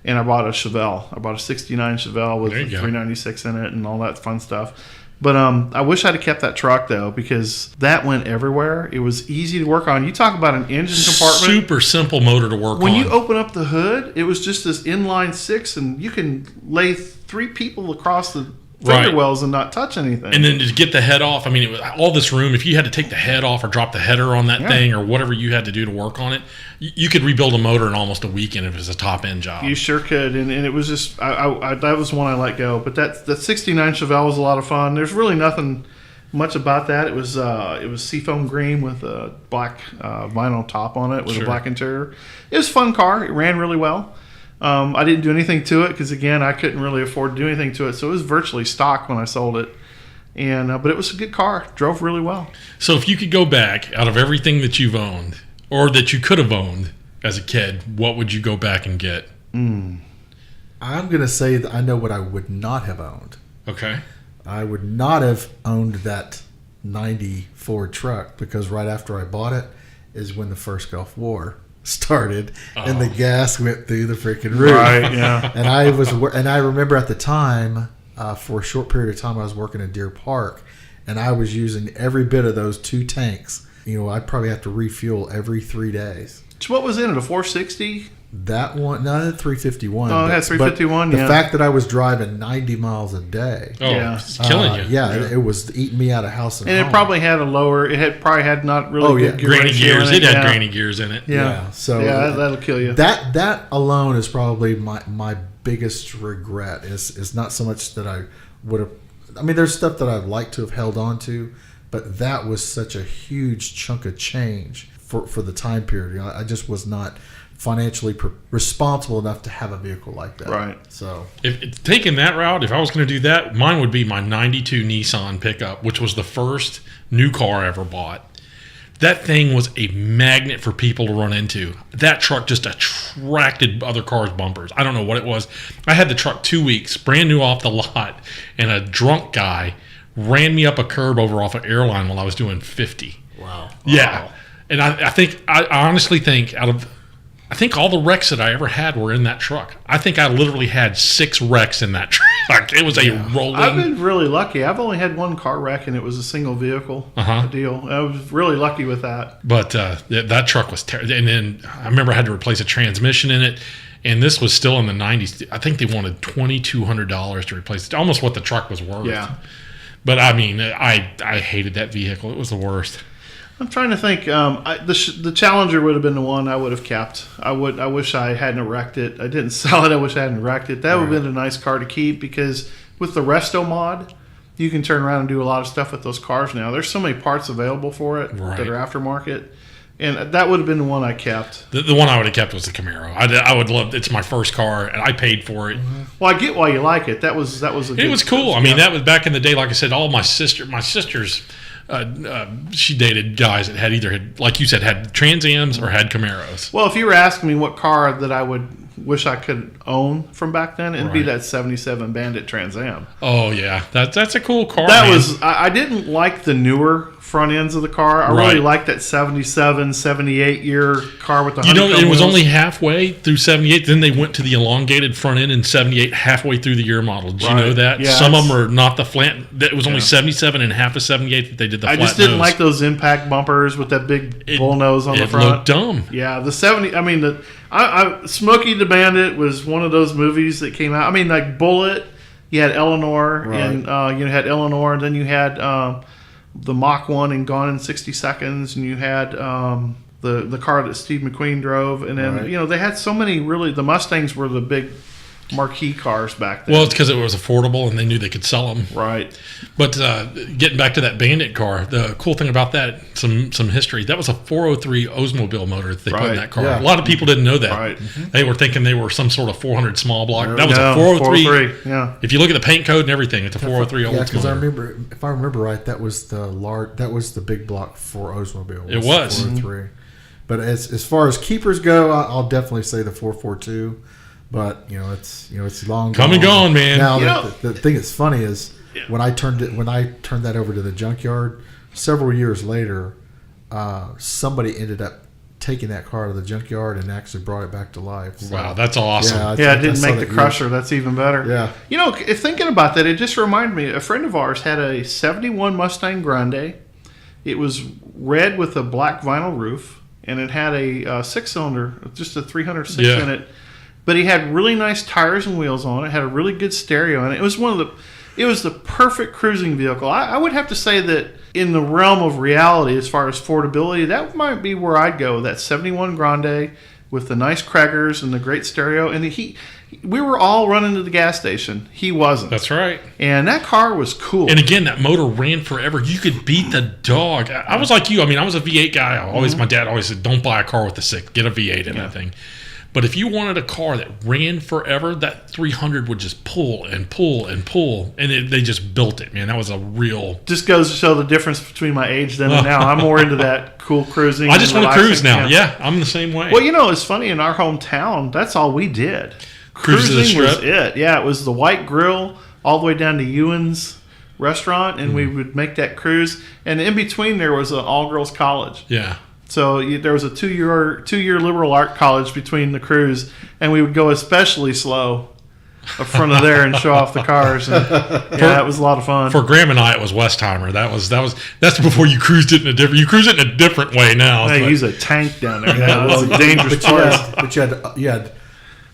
and I bought a Chevelle. I bought a '69 Chevelle with 396 in it and all that fun stuff. But I wish I'd have kept that truck, though, because that went everywhere. It was easy to work on. You talk about an engine compartment.
Super simple motor to work on.
When you open up the hood, it was just this inline 6, and you can lay 3 people across the fender wells and not touch anything.
And then to get the head off, I mean, it was all this room. If you had to take the head off or drop the header on that thing or whatever you had to do to work on it, you could rebuild a motor in almost a weekend if it was a top-end job.
You sure could, and it was just that was one I let go. But that 69 Chevelle was a lot of fun. There's really nothing much about that. It was seafoam green with a black vinyl top on it with a black interior. It was a fun car. It ran really well. I didn't do anything to it because, again, I couldn't really afford to do anything to it. So it was virtually stock when I sold it. And but it was a good car. Drove really well.
So if you could go back out of everything that you've owned or that you could have owned as a kid, what would you go back and get?
I'm going to say that I know what I would not have owned.
Okay.
I would not have owned that 90 Ford truck because right after I bought it is when the first Gulf War started and the gas went through the freaking roof.
Right, yeah.
And I remember at the time, for a short period of time, I was working in Deer Park, and I was using every bit of those 2 tanks. I'd probably have to refuel every 3 days.
So what was in it? A 460?
That one, no, that 351.
Oh, that's 351.
The fact that I was driving 90 miles a day.
Oh, yeah, it's killing you.
Yeah, it was eating me out of house and home.
it probably had a lower. It probably had not really good
grainy gears. It had
yeah.
grainy gears in it.
Yeah. So
that'll kill you.
That alone is probably my biggest regret. Is not so much that I would have. I mean, there's stuff that I'd like to have held on to, but that was such a huge chunk of change for the time period. I just was not financially responsible enough to have a vehicle like that.
Right.
So
if taking that route, if I was going to do that, mine would be my 92 Nissan pickup, which was the first new car I ever bought. That thing was a magnet for people to run into. That truck just attracted other cars' bumpers. I don't know what it was. I had the truck 2 weeks, brand new off the lot, and a drunk guy ran me up a curb over off an airline while I was doing 50.
wow.
Yeah. And I honestly think I think all the wrecks that I ever had were in that truck. I think I literally had 6 wrecks in that truck. Like, it was a rolling.
I've been really lucky. I've only had one car wreck, and it was a single vehicle deal. I was really lucky with that.
But that truck was terrible. And then I remember I had to replace a transmission in it. And this was still in the 90s. I think they wanted $2,200 to replace it. Almost what the truck was worth.
Yeah.
But, I mean, I hated that vehicle. It was the worst.
I'm trying to think. The Challenger would have been the one I would have kept. I wish I hadn't wrecked it. I didn't sell it. I wish I hadn't wrecked it. That would have been a nice car to keep, because with the Resto mod, you can turn around and do a lot of stuff with those cars now. There's so many parts available for it that are aftermarket. And that would have been the one I kept.
The one I would have kept was the Camaro. I would love. It's my first car, and I paid for it.
Mm-hmm. Well, I get why you like it. That was a good,
it was cool. I mean, that was back in the day. Like I said, my sisters, she dated guys that had like you said, had Trans Ams or had Camaros.
Well, if you were asking me what car that I would wish I could own from back then, it'd be that 77 Bandit Trans Am.
Oh yeah, that's a cool car.
I didn't like the newer front ends of the car. I really liked that 77, 78 year car with the honeycomb
it was
wheels.
only halfway through 78. Then they went to the elongated front end in 78, halfway through the year model. Did you know that?
Yeah,
some of them are not the flat. It was only 77 and half of 78 that they did the flat
I just didn't
nose.
like those impact bumpers with that big bull nose on the front.
It looked dumb.
Yeah, the 70. I mean, Smokey the Bandit was one of those movies that came out. I mean, like Bullet. You had Eleanor, and you had Eleanor, and then you had the Mach 1 and Gone in 60 Seconds, and you had the car that Steve McQueen drove, and then they had so many. Really, the Mustangs were the big marquee cars back then.
Well, it's because it was affordable and they knew they could sell them.
Right.
But getting back to that Bandit car, the cool thing about that, some history, that was a 403 Oldsmobile motor that they put in that car.
Yeah.
A lot of people didn't know that.
Right.
They were thinking they were some sort of 400 small block. That was
No,
a 403.
403. Yeah.
If you look at the paint code and everything, it's a 403 Oldsmobile.
Yeah, because I remember, if I remember right, that was the big block for Oldsmobile.
It was.
403. But as far as keepers go, I'll definitely say the 442. But it's long
Come and gone, man.
Now the thing that's funny is when I turned that over to the junkyard several years later, somebody ended up taking that car to the junkyard and actually brought it back to life. So,
wow, that's awesome.
Yeah, it didn't make the Crusher. That's even better.
Yeah.
If thinking about that, it just reminded me. A friend of ours had a '71 Mustang Grande. It was red with a black vinyl roof, and it had a six-cylinder, just a 306 in it. But he had really nice tires and wheels on it. Had a really good stereo in it. It was the perfect cruising vehicle. I would have to say that in the realm of reality, as far as affordability, that might be where I'd go. That '71 Grande with the nice Craigers and the great stereo. And we were all running to the gas station. He wasn't.
That's right.
And that car was cool.
And again, that motor ran forever. You could beat the dog. I was like you. I mean, I was a V8 guy. My dad always said, don't buy a car with a 6. Get a V8 in that thing. But if you wanted a car that ran forever, that 300 would just pull and pull and pull. And they just built it, man. That was a real...
Just goes to show the difference between my age then and now. I'm more into that cool cruising.
I just want to cruise now. Yeah, I'm the same way.
Well, it's funny. In our hometown, that's all we did. Cruising was it. Yeah, it was the white grill all the way down to Ewan's restaurant, and we would make that cruise. And in between there was an all-girls college.
Yeah.
So there was a two-year liberal art college between the cruise, and we would go especially slow up front of there and show off the cars. And, it was a lot of fun.
For Graham and I, it was Westheimer. That's before you cruised it in a different. You cruise it in a different way now.
They use a tank down there. It's a dangerous place.
But you had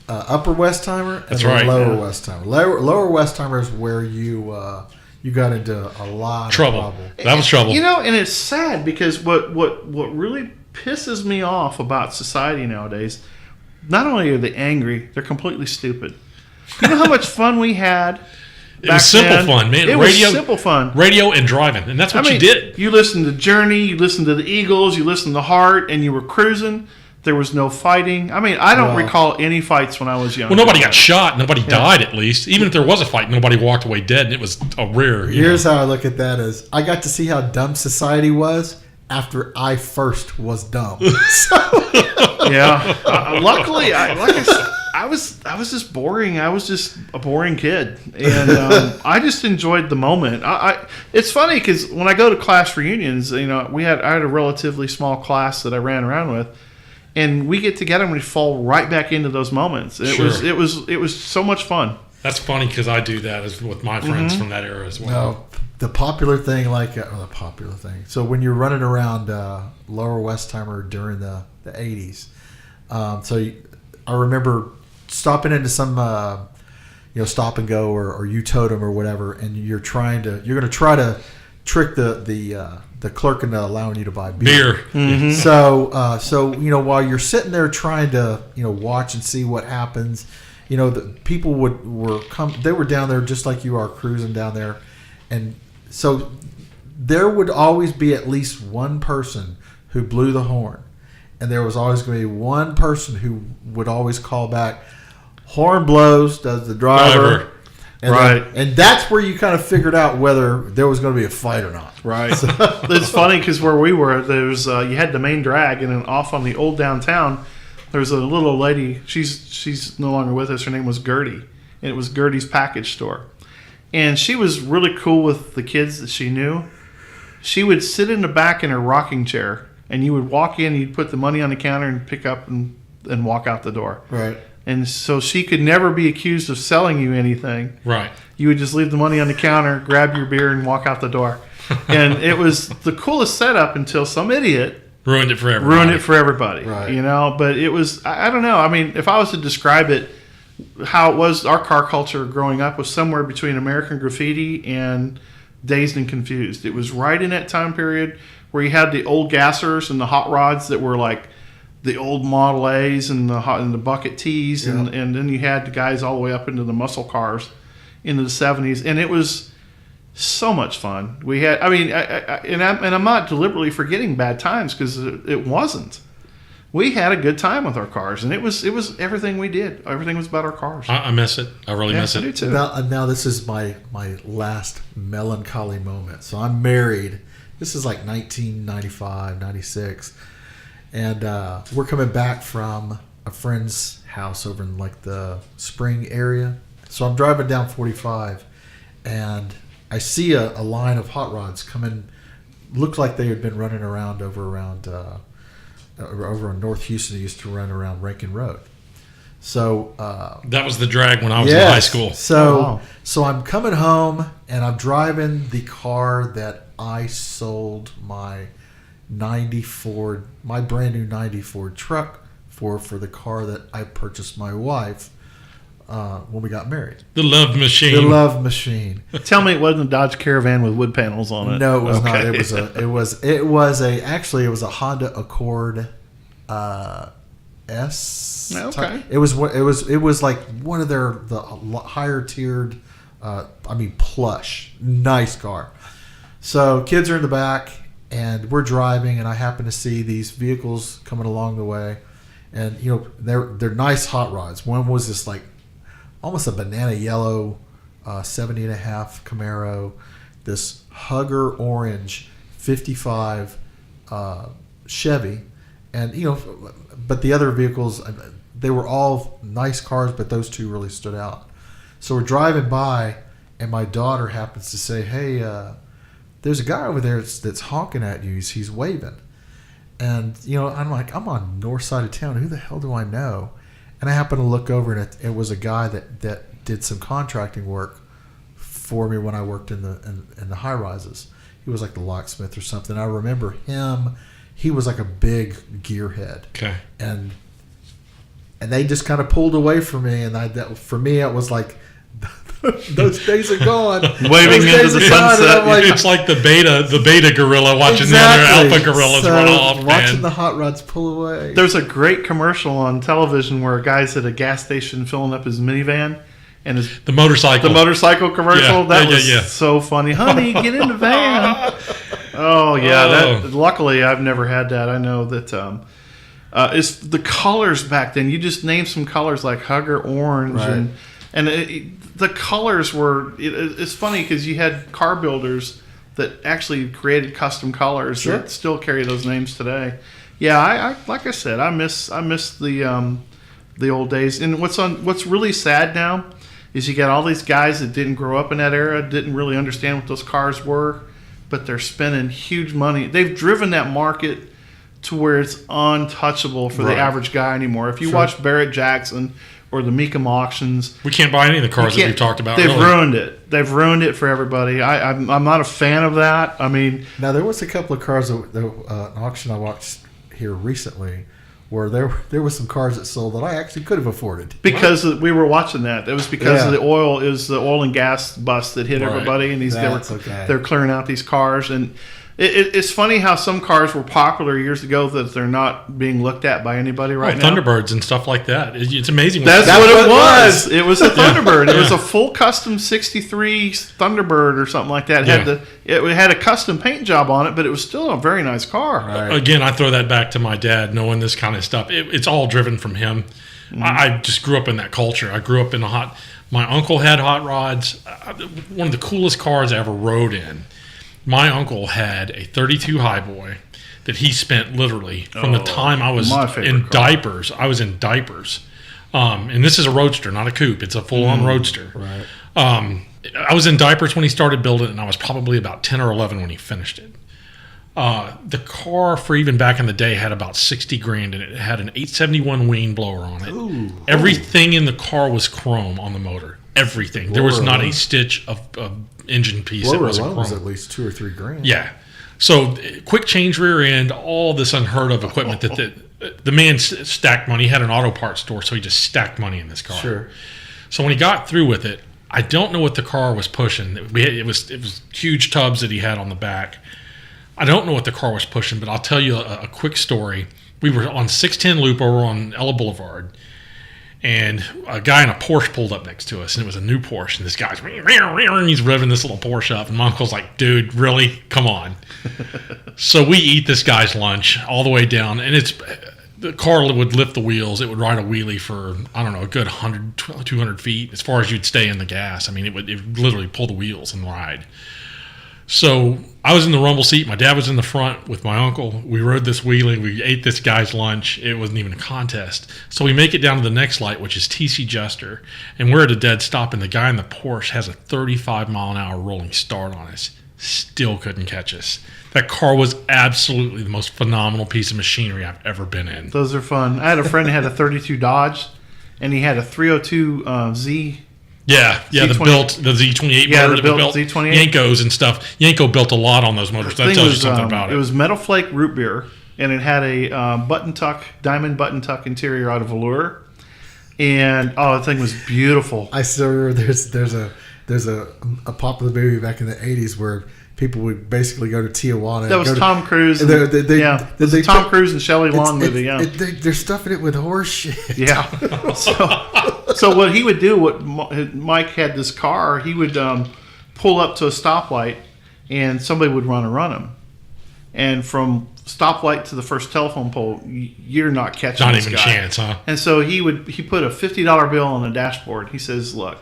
Upper Westheimer and Lower Westheimer. Lower Westheimer is where you got into a lot of trouble.
That was trouble.
And it's sad because what really pisses me off about society nowadays, not only are they angry, they're completely stupid. You know how much fun we had?
It was simple fun, man.
It was simple fun.
Radio and driving, and that's what you did.
You listened to Journey, you listened to the Eagles, you listened to Heart, and you were cruising. There was no fighting. I mean, I don't recall any fights when I was young.
Well, nobody got shot. Nobody died, at least. Even if there was a fight, nobody walked away dead, and it was a rare.
Here's how I look at that as I got to see how dumb society was after I first was dumb.
Luckily, I was just boring. I was just a boring kid, and I just enjoyed the moment. It's funny because when I go to class reunions, I had a relatively small class that I ran around with. And we get together and we fall right back into those moments. It was so much fun.
That's funny because I do that with my friends from that era as well.
No, the popular thing, So when you're running around Lower Westheimer during the 80s, I remember stopping into some stop and go or U-Totem or whatever, and you're going to try to trick the clerk into allowing you to buy beer.
Mm-hmm.
So while you're sitting there trying to watch and see what happens, the people they were down there just like you are, cruising down there, and so there would always be at least one person who blew the horn, and there was always going to be one person who would always call back. Horn blows, does the driver. And that's where you kind of figured out whether there was going to be a fight or not.
Right. So, it's funny because where we were, there was you had the main drag, and then off on the old downtown, there was a little lady. She's no longer with us. Her name was Gertie, and it was Gertie's package store. And she was really cool with the kids that she knew. She would sit in the back in her rocking chair, and you would walk in, you'd put the money on the counter and pick up and walk out the door.
Right.
And so she could never be accused of selling you anything.
Right.
You would just leave the money on the counter, grab your beer, and walk out the door. And it was the coolest setup until some idiot
ruined it for everybody.
Right.
But it was, I don't know. I mean, if I was to describe it, how it was, our car culture growing up was somewhere between American Graffiti and Dazed and Confused. It was right in that time period where you had the old gassers and the hot rods that were like the old Model A's and the bucket T's, and then you had the guys all the way up into the muscle cars into the 70s, and it was so much fun. We had, I'm not deliberately forgetting bad times because it wasn't. We had a good time with our cars, and it was everything we did. Everything was about our cars.
I miss it. I really miss it.
I do too.
Now this is my last melancholy moment. So I'm married. This is like 1995, 96. And we're coming back from a friend's house over in like the Spring area. So I'm driving down 45, and I see a line of hot rods coming. Looked like they had been running around over in North Houston. They used to run around Rankin Road. So
that was the drag when I was in high school.
So I'm coming home, and I'm driving the car that I sold my brand new 94 truck for the car that I purchased my wife when we got married.
The love machine.
Tell me it wasn't a Dodge Caravan with wood panels on it.
No, it was not. It was a Honda Accord S.
Okay.
It was like one of the higher tiered plush, nice car. So kids are in the back, and we're driving, and I happen to see these vehicles coming along the way, and they're nice hot rods. One was this like almost a banana yellow 70.5 Camaro, this Hugger orange 55 Chevy, and but the other vehicles, they were all nice cars, but those two really stood out. So we're driving by, and my daughter happens to say, "Hey, there's a guy over there that's honking at you. He's waving." And, I'm like, I'm on north side of town. Who the hell do I know? And I happen to look over, and it was a guy that did some contracting work for me when I worked in the high rises. He was like the locksmith or something. I remember him. He was like a big gearhead.
Okay.
And they just kind of pulled away from me, and for me it was like, those days are gone.
Waving into the sunset.
Like, it's like the beta gorilla watching the other alpha gorillas run off.
Watching the hot rods pull away.
There's a great commercial on television where a guy's at a gas station filling up his minivan, and
the motorcycle
commercial.
Yeah,
that was so funny. Honey, get in the van. Oh yeah. Luckily, I've never had that. I know that. It's the colors back then. You just named some colors like Hugger orange,
right.
and the colors were. It's funny because you had car builders that actually created custom colors that still carry those names today. Yeah, I like I said, I miss the old days. And what's really sad now is you got all these guys that didn't grow up in that era, didn't really understand what those cars were, but they're spending huge money. They've driven that market to where it's untouchable for the average guy anymore. If you watch Barrett Jackson or the Meekum auctions,
we can't buy any of the cars that we've talked about.
They've ruined it. They've ruined it for everybody. I'm not a fan of that. I mean,
now there was a couple of cars that an auction I watched here recently, where there was some cars that sold that I actually could have afforded
because we were watching that. It was because of the oil. It was the oil and gas bust that hit everybody, and they're clearing out these cars. And it's funny how some cars were popular years ago that they're not being looked at by anybody right now.
Thunderbirds and stuff like that. It's amazing.
That's what it was. It was a Thunderbird. It was a full custom '63 Thunderbird or something like that. It had a custom paint job on it, but it was still a very nice car.
Right.
Again, I throw that back to my dad, knowing this kind of stuff. It's all driven from him. Mm-hmm. I just grew up in that culture. I grew up in my uncle had hot rods. One of the coolest cars I ever rode in. My uncle had a 32 Highboy that he spent literally from the time I was in diapers. I was in diapers. And this is a roadster, not a coupe. It's a full-on roadster.
Right.
I was in diapers when he started building it, and I was probably about 10 or 11 when he finished it. The car, for even back in the day, had about 60 grand in it. It had an 871 Ween blower on it.
Ooh.
Everything in the car was chrome on the motor. Everything. There was not a stitch of engine piece that wasn't chrome.
Was at least $2 or $3 grand.
Yeah. So quick change rear end, all this unheard of equipment that the man stacked money. He had an auto parts store, so he just stacked money in this car.
Sure.
So when he got through with it, I don't know what the car was pushing. It was huge tubs that he had on the back. I don't know what the car was pushing, but I'll tell you a quick story. We were on 610 Loop over on Ella Boulevard, and a guy in a Porsche pulled up next to us, and it was a new Porsche, and this guy's and he's revving this little Porsche up, and my uncle's like, dude, really? Come on. So we eat this guy's lunch all the way down, and the car would lift the wheels. It would ride a wheelie for, I don't know, a good 100, 200 feet as far as you'd stay in the gas. I mean, it would literally pull the wheels and ride. So I was in the rumble seat. My dad was in the front with my uncle. We rode this wheelie. We ate this guy's lunch. It wasn't even a contest. So we make it down to the next light, which is TC Jester. And we're at a dead stop, and the guy in the Porsche has a 35-mile-an-hour rolling start on us. Still couldn't catch us. That car was absolutely the most phenomenal piece of machinery I've ever been in.
Those are fun. I had a friend who had a 32 Dodge, and he had a 302 Z.
Yeah, the Z28 motor that we built,
Z28.
Yankos and stuff. Yanko built a lot on those motors. That tells you something about it.
It was metal flake root beer, and it had a diamond button tuck interior out of velour, and the thing was beautiful.
I still remember there's a popular movie back in the 80s where people would basically go to Tijuana.
That was Tom Cruise. Tom Cruise and Shelley Long movie. Yeah,
they're stuffing it with horse shit.
Yeah. So what he would do, Mike had this car. He would pull up to a stoplight, and somebody would run him. And from stoplight to the first telephone pole, you're not catching this guy.
Not even a chance, huh?
And so he put a $50 bill on the dashboard. He says, "Look,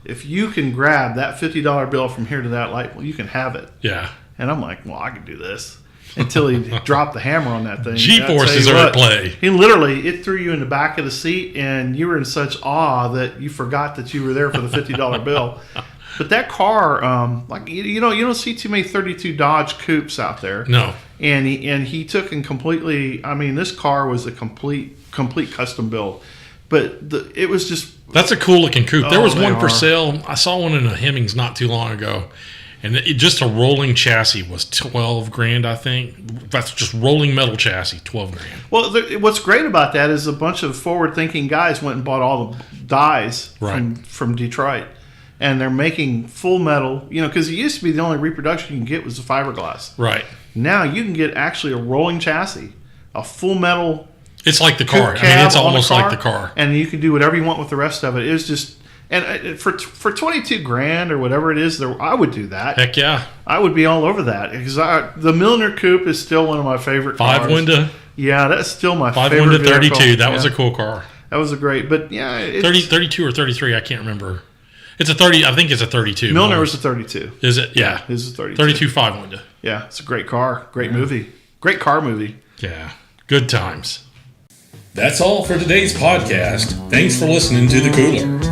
if you can grab that $50 bill from here to that light, well, you can have it."
Yeah.
And I'm like, well, I can do this. Until he dropped the hammer on that thing.
G-forces are at play.
It threw you in the back of the seat, and you were in such awe that you forgot that you were there for the $50 bill. But that car, you don't see too many 32 Dodge coupes out there.
No.
And he took and completely. I mean, this car was a complete custom build. But it was just.
That's a cool looking coupe. There was one for sale. I saw one in a Hemmings not too long ago. And just a rolling chassis was 12 grand, I think. That's just rolling metal chassis, 12 grand.
Well, what's great about that is a bunch of forward-thinking guys went and bought all the dies from Detroit. And they're making full metal, because it used to be the only reproduction you can get was the fiberglass.
Right.
Now you can get actually a rolling chassis, a full metal.
It's like the car. I mean, it's almost like the car.
And you can do whatever you want with the rest of it. It was just... And for 22 grand or whatever it is, I would do that.
Heck yeah.
I would be all over that. Because the Milner Coupe is still one of my favorite cars.
5-window?
Yeah, that's still my
5-window
favorite
32.
vehicle.
That was a cool car.
That was a great, but yeah.
32 or 33, I can't remember. It's a 30, I think it's a 32.
Milner was a 32.
Is it? Yeah.
His is a 32.
32 5-window.
Yeah, it's a great car. Great movie. Great car movie.
Yeah. Good times.
That's all for today's podcast. Thanks for listening to The Cooler.